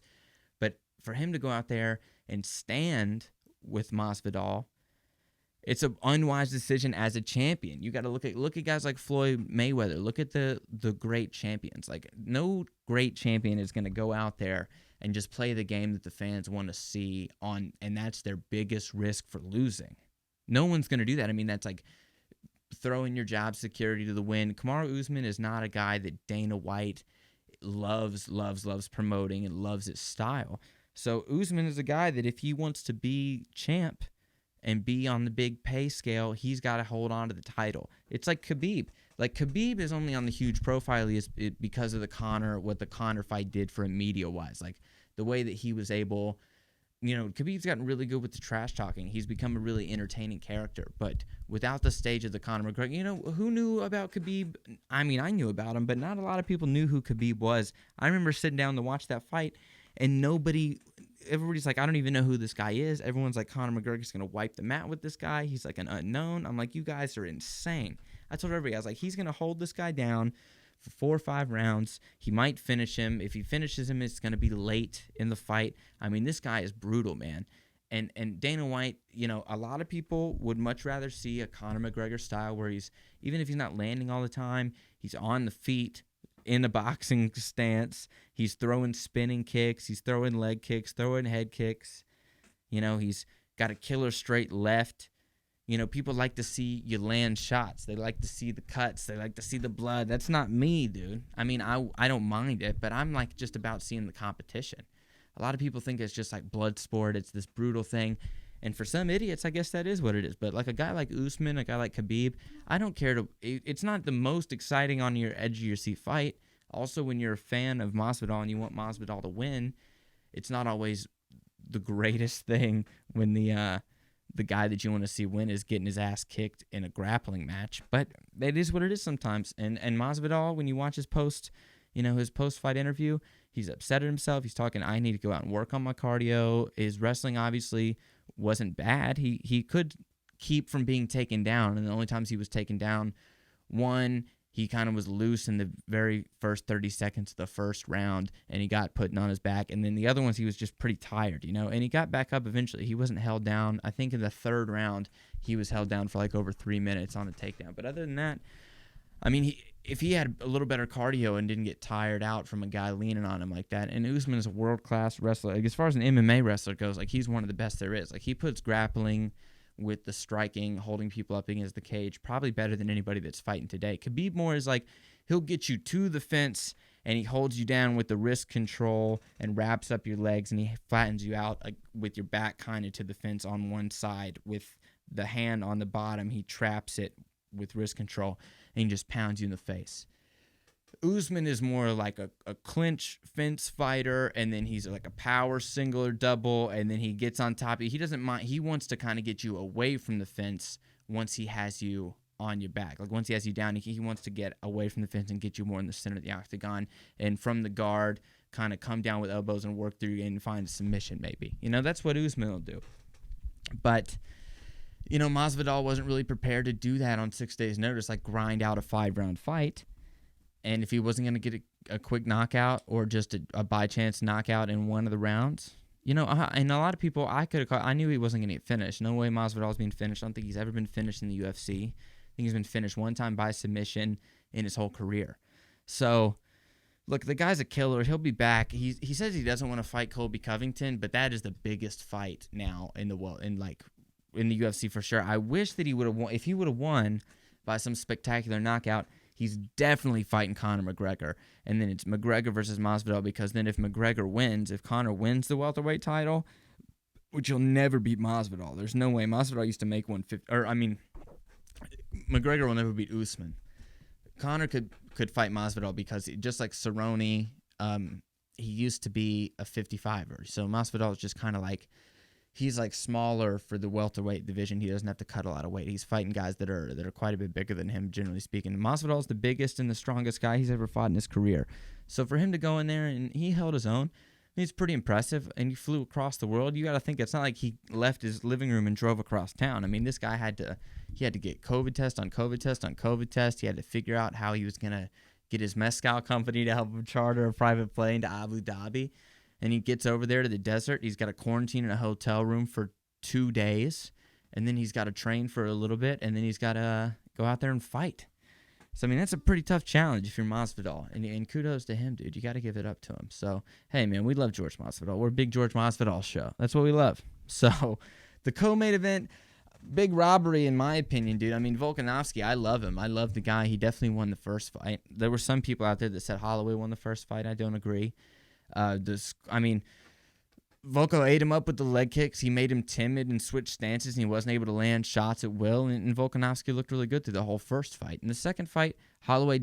But for him to go out there and stand with Masvidal, it's an unwise decision as a champion. You got to look at guys like Floyd Mayweather. Look at the great champions. Like no great champion is going to go out there and just play the game that the fans want to see on, and that's their biggest risk for losing. No one's going to do that. I mean, that's like throwing your job security to the wind. Kamaru Usman is not a guy that Dana White loves promoting and loves his style. So Usman is a guy that if he wants to be champ and be on the big pay scale, he's got to hold on to the title. It's like Khabib. Like Khabib is only on the huge profile because of what the Conor fight did for him media-wise. Like the way that he was able... Khabib's gotten really good with the trash talking. He's become a really entertaining character. But without the stage of the Conor McGregor, who knew about Khabib? I mean, I knew about him, but not a lot of people knew who Khabib was. I remember sitting down to watch that fight, and everybody's like, I don't even know who this guy is. Everyone's like, Conor McGregor's going to wipe the mat with this guy. He's like an unknown. I'm like, you guys are insane. I told everybody, I was like, he's going to hold this guy down for 4 or 5 rounds. He might finish him. If he finishes him, it's going to be late in the fight. I mean, this guy is brutal, man. And Dana White, a lot of people would much rather see a Conor McGregor style where he's, even if he's not landing all the time, he's on the feet in a boxing stance. He's throwing spinning kicks. He's throwing leg kicks, throwing head kicks. He's got a killer straight left. People like to see you land shots. They like to see the cuts. They like to see the blood. That's not me, dude. I mean, I don't mind it, but I'm like just about seeing the competition. A lot of people think it's just like blood sport. It's this brutal thing. And for some idiots, I guess that is what it is. But like a guy like Usman, a guy like Khabib, I don't care it's not the most exciting on your edge of your seat fight. Also, when you're a fan of Masvidal and you want Masvidal to win, it's not always the greatest thing when the guy that you want to see win is getting his ass kicked in a grappling match. But it is what it is sometimes. And Masvidal, when you watch his post-fight interview, he's upset at himself. He's talking, I need to go out and work on my cardio. His wrestling obviously wasn't bad. He could keep from being taken down. And the only times he was taken down, one, he kind of was loose in the very first 30 seconds of the first round, and he got put on his back. And then the other ones, he was just pretty tired, and he got back up eventually. He wasn't held down. I think in the third round, he was held down for like over 3 minutes on a takedown. But other than that, I mean, if he had a little better cardio and didn't get tired out from a guy leaning on him like that, and Usman is a world-class wrestler. Like, as far as an MMA wrestler goes, like he's one of the best there is. Like he puts grappling with the striking, holding people up against the cage, probably better than anybody that's fighting today. Khabib more is like, he'll get you to the fence, and he holds you down with the wrist control and wraps up your legs, and he flattens you out with your back kind of to the fence on one side. With the hand on the bottom, he traps it with wrist control, and he just pounds you in the face. Usman is more like a clinch fence fighter, and then he's like a power single or double, and then he gets on top. He doesn't mind. He wants to kind of get you away from the fence once he has you on your back. Like once he has you down, he wants to get away from the fence and get you more in the center of the octagon, and from the guard, kind of come down with elbows and work through and find a submission maybe. That's what Usman will do. But Masvidal wasn't really prepared to do that on 6 days' notice, like grind out a 5-round fight. And if he wasn't going to get a quick knockout or just a by chance knockout in one of the rounds, and a lot of people, I knew he wasn't going to get finished. No way Masvidal's being finished. I don't think he's ever been finished in the UFC. I think he's been finished one time by submission in his whole career. So, look, the guy's a killer. He'll be back. He says he doesn't want to fight Colby Covington, but that is the biggest fight now in the world, in the UFC for sure. I wish that he would have won. If he would have won by some spectacular knockout, he's definitely fighting Conor McGregor. And then it's McGregor versus Masvidal, because then if McGregor wins, if Conor wins the welterweight title, which he'll never beat Masvidal. There's no way. Masvidal used to make 150, McGregor will never beat Usman. Conor could fight Masvidal because just like Cerrone, he used to be a 55er. So Masvidal is just kind of like, he's like smaller for the welterweight division. He doesn't have to cut a lot of weight. He's fighting guys that are quite a bit bigger than him, generally speaking. Masvidal is the biggest and the strongest guy he's ever fought in his career. So for him to go in there, and he held his own, he's pretty impressive, and he flew across the world. You got to think, it's not like he left his living room and drove across town. I mean, this guy had to get COVID test on COVID test on COVID test. He had to figure out how he was going to get his mezcal company to help him charter a private plane to Abu Dhabi. And he gets over there to the desert. He's got to quarantine in a hotel room for 2 days. And then he's got to train for a little bit. And then he's got to go out there and fight. So, I mean, that's a pretty tough challenge if you're Masvidal. And kudos to him, dude. You got to give it up to him. So, hey, man, we love George Masvidal. We're a big George Masvidal show. That's what we love. So, the co-main event, big robbery in my opinion, dude. I mean, Volkanovski, I love him. I love the guy. He definitely won the first fight. There were some people out there that said Holloway won the first fight. I don't agree. Volko ate him up with the leg kicks. He made him timid and switched stances, and he wasn't able to land shots at will. And Volkanovski looked really good through the whole first fight. In the second fight, Holloway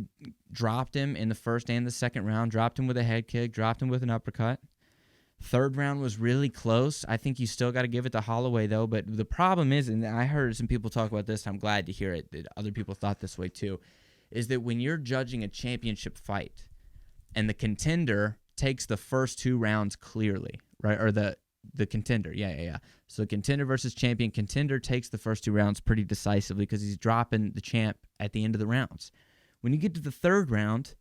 dropped him in the first and the second round, dropped him with a head kick, dropped him with an uppercut. Third round was really close. I think you still got to give it to Holloway, though. But the problem is, and I heard some people talk about this, I'm glad to hear it, that other people thought this way too, is that when you're judging a championship fight and the contender takes the first 2 rounds clearly, right? Or the contender. Yeah. So contender versus champion. Contender takes the first 2 rounds pretty decisively because he's dropping the champ at the end of the rounds. When you get to the third round,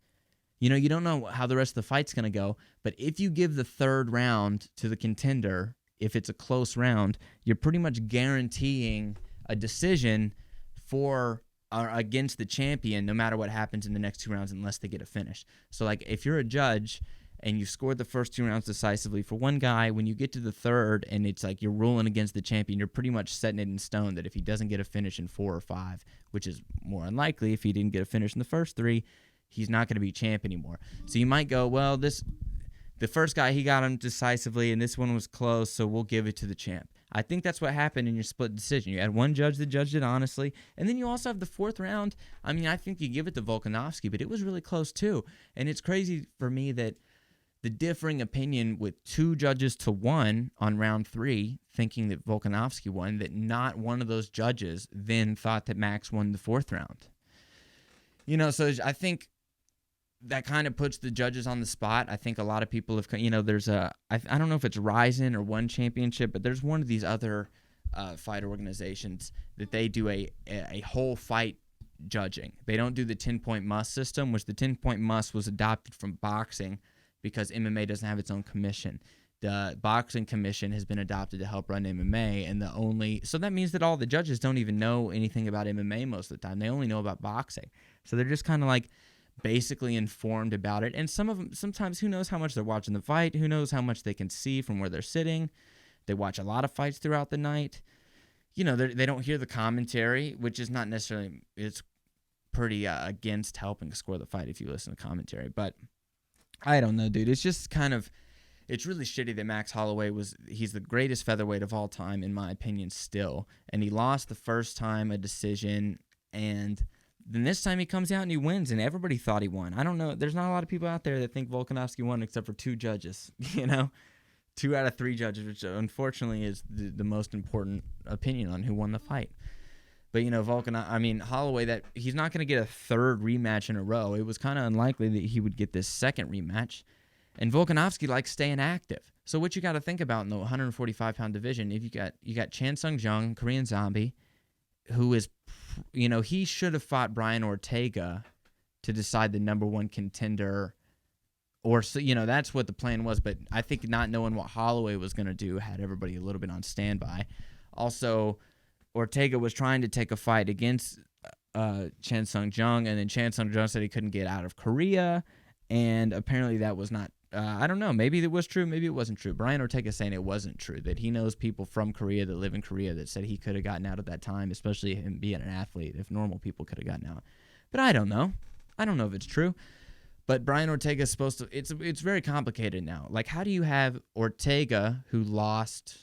you don't know how the rest of the fight's going to go, but if you give the third round to the contender, if it's a close round, you're pretty much guaranteeing a decision for or against the champion no matter what happens in the next 2 rounds unless they get a finish. So, like, if you're a judge and you scored the first 2 rounds decisively for one guy, when you get to the third and it's like you're ruling against the champion, you're pretty much setting it in stone that if he doesn't get a finish in 4 or 5, which is more unlikely if he didn't get a finish in the first 3, he's not going to be champ anymore. So you might go, well, the first guy, he got him decisively, and this one was close, so we'll give it to the champ. I think that's what happened in your split decision. You had one judge that judged it honestly, and then you also have the fourth round. I mean, I think you give it to Volkanovski, but it was really close too. And it's crazy for me that the differing opinion with 2 judges to 1 on round 3, thinking that Volkanovski won, that not one of those judges then thought that Max won the 4th round. So I think that kind of puts the judges on the spot. I think a lot of people have, there's I don't know if it's Ryzen or One Championship, but there's one of these other fight organizations that they do a whole fight judging. They don't do the 10-point must system, which the 10-point must was adopted from boxing because MMA doesn't have its own commission. The boxing commission has been adopted to help run MMA, and so that means that all the judges don't even know anything about MMA most of the time. They only know about boxing. So they're just kind of like basically informed about it. And some of them, sometimes, who knows how much they're watching the fight, who knows how much they can see from where they're sitting. They watch a lot of fights throughout the night. They don't hear the commentary, which is not necessarily, it's pretty against helping score the fight if you listen to commentary. But I don't know, dude. It's just kind of, it's really shitty that Max Holloway he's the greatest featherweight of all time, in my opinion, still. And he lost the first time a decision, and then this time he comes out and he wins, and everybody thought he won. I don't know. There's not a lot of people out there that think Volkanovski won except for 2 judges, 2 out of 3 judges, which unfortunately is the most important opinion on who won the fight. But, Holloway, that he's not going to get a 3rd rematch in a row. It was kind of unlikely that he would get this 2nd rematch. And Volkanovski likes staying active. So what you got to think about in the 145-pound division, if you got Chan Sung Jung, Korean Zombie, who is, he should have fought Brian Ortega to decide the number 1 contender, or that's what the plan was. But I think not knowing what Holloway was going to do had everybody a little bit on standby. Also, Ortega was trying to take a fight against Chan Sung Jung, and then Chan Sung Jung said he couldn't get out of Korea, and apparently that was not. I don't know. Maybe it was true. Maybe it wasn't true. Brian Ortega saying it wasn't true, that he knows people from Korea that live in Korea that said he could have gotten out at that time, especially him being an athlete, if normal people could have gotten out. But I don't know. I don't know if it's true, but Brian Ortega is supposed to. It's very complicated now. Like, how do you have Ortega, who lost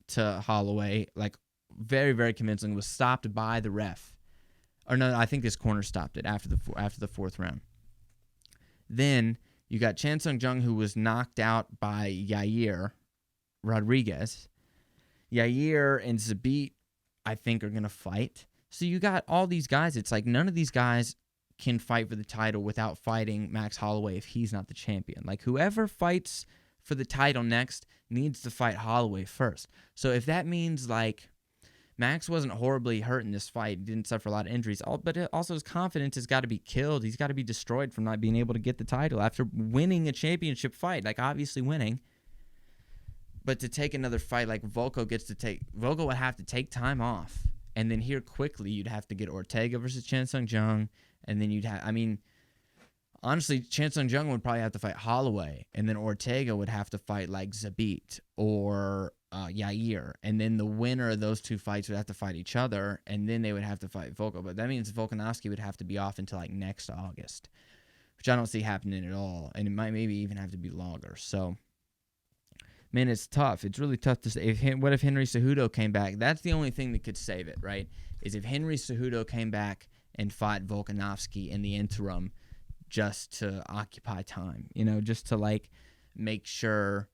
to Holloway, like very, very convincing, was stopped by the ref, or no, I think his corner stopped it after the fourth round. Then you got Chan Sung Jung, who was knocked out by Yair Rodriguez. Yair and Zabit, I think, are going to fight. So you got all these guys. It's like none of these guys can fight for the title without fighting Max Holloway if he's not the champion. Like, whoever fights for the title next needs to fight Holloway first. So if that means, like, Max wasn't horribly hurt in this fight, didn't suffer a lot of injuries, but also his confidence has got to be killed. He's got to be destroyed from not being able to get the title after winning a championship fight, like obviously winning. But to take another fight like Volko would have to take time off. And then here quickly, you'd have to get Ortega versus Chan Sung Jung. And then honestly, Chan Sung Jung would probably have to fight Holloway. And then Ortega would have to fight like Zabit or Yair. And then the winner of those two fights would have to fight each other. And then they would have to fight Volko. But that means Volkanovski would have to be off until like next August, which I don't see happening at all. And it might maybe even have to be longer. So, man, it's tough. It's really tough to say. What if Henry Cejudo came back? That's the only thing that could save it, right? Is if Henry Cejudo came back and fought Volkanovski in the interim just to occupy time, just to, like, make sure,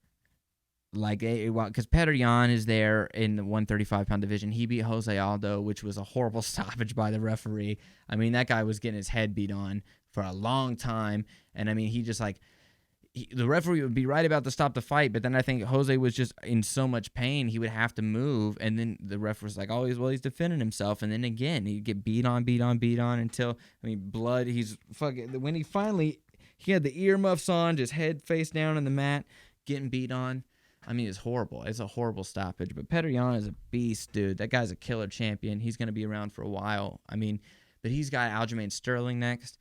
like, because Petr Yan is there in the 135-pound division. He beat Jose Aldo, which was a horrible stoppage by the referee. I mean, that guy was getting his head beat on for a long time, and, I mean, he just, like, the referee would be right about to stop the fight, but then I think Jose was just in so much pain he would have to move, and then the ref was like, oh, he's defending himself, and then again he'd get beat on until, blood. He's fucking, when he had the earmuffs on, just head face down on the mat, getting beat on. It's horrible. It's a horrible stoppage. But Petr Yan is a beast, dude. That guy's a killer champion. He's going to be around for a while. But he's got Aljamain Sterling next.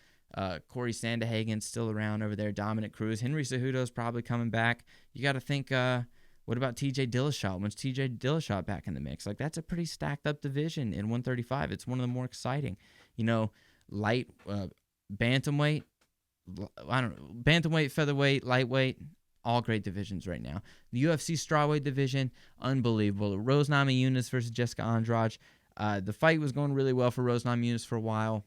Corey Sandhagen's still around over there. Dominic Cruz. Henry Cejudo's probably coming back. You got to think, what about TJ Dillashaw? When's TJ Dillashaw back in the mix? Like, that's a pretty stacked up division in 135. It's one of the more exciting. Light, bantamweight, bantamweight, featherweight, lightweight, all great divisions right now. The UFC strawweight division, unbelievable. Rose Namajunas versus Jessica Andrade. The fight was going really well for Rose Namajunas for a while.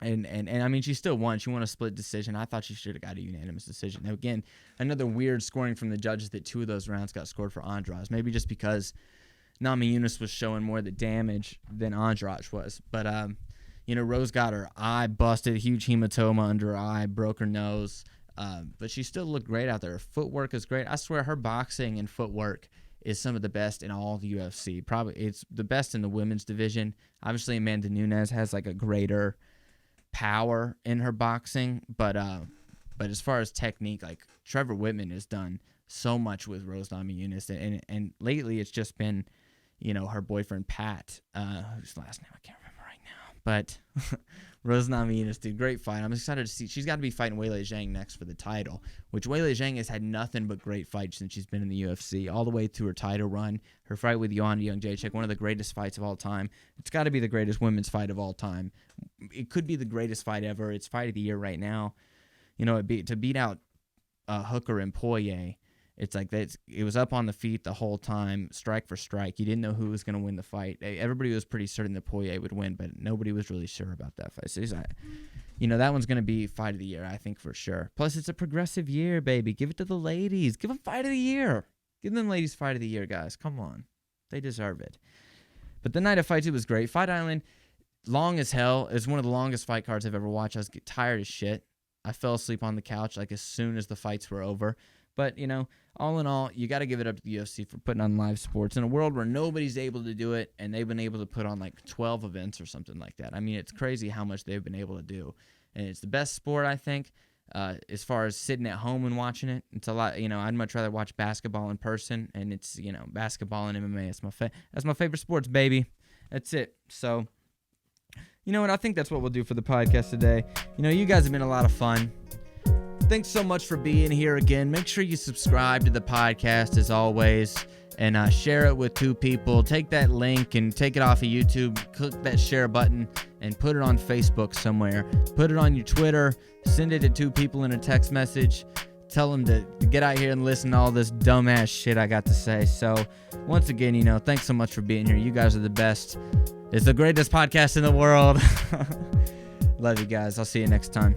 And she still won. She won a split decision. I thought she should have got a unanimous decision. Now, again, another weird scoring from the judges that two of those rounds got scored for Andrade. Maybe just because Namajunas was showing more of the damage than Andrade was. But, Rose got her eye busted, huge hematoma under her eye, broke her nose. But she still looked great out there. Her footwork is great. I swear her boxing and footwork is some of the best in all the UFC. Probably it's the best in the women's division. Obviously, Amanda Nunes has like a greater power in her boxing, but as far as technique, like Trevor Whitman has done so much with Rose Namajunas, and lately it's just been, her boyfriend Pat, whose last name I can't remember right now, but Rose Namajunas did great fight. I'm excited to see. She's got to be fighting Weili Zhang next for the title, which Weili Zhang has had nothing but great fights since she's been in the UFC, all the way to her title run. Her fight with Joanna Jędrzejczyk, one of the greatest fights of all time. It's got to be the greatest women's fight of all time. It could be the greatest fight ever. It's fight of the year right now. To beat out Hooker and Poirier. It's like that. It was up on the feet the whole time, strike for strike. You didn't know who was going to win the fight. Everybody was pretty certain that Poirier would win, but nobody was really sure about that fight. So that one's going to be fight of the year, I think, for sure. Plus, it's a progressive year, baby. Give it to the ladies. Give them fight of the year. Give them ladies fight of the year, guys. Come on. They deserve it. But the night of fights, it was great. Fight Island, long as hell. It's one of the longest fight cards I've ever watched. I was tired as shit. I fell asleep on the couch like as soon as the fights were over. But, all in all, you got to give it up to the UFC for putting on live sports in a world where nobody's able to do it, and they've been able to put on like 12 events or something like that. It's crazy how much they've been able to do. And it's the best sport, I think, as far as sitting at home and watching it. It's a lot, I'd much rather watch basketball in person, and it's, basketball and MMA. That's my favorite sports, baby. That's it. So, you know what? I think that's what we'll do for the podcast today. You guys have been a lot of fun. Thanks so much for being here again. Make sure you subscribe to the podcast as always. and share it with 2 people. Take that link and take it off of YouTube. Click that share button and put it on Facebook somewhere. Put it on your Twitter. Send it to 2 people in a text message. Tell them to get out here and listen to all this dumbass shit I got to say. So, once again, thanks so much for being here. You guys are the best. It's the greatest podcast in the world. Love you guys. I'll see you next time.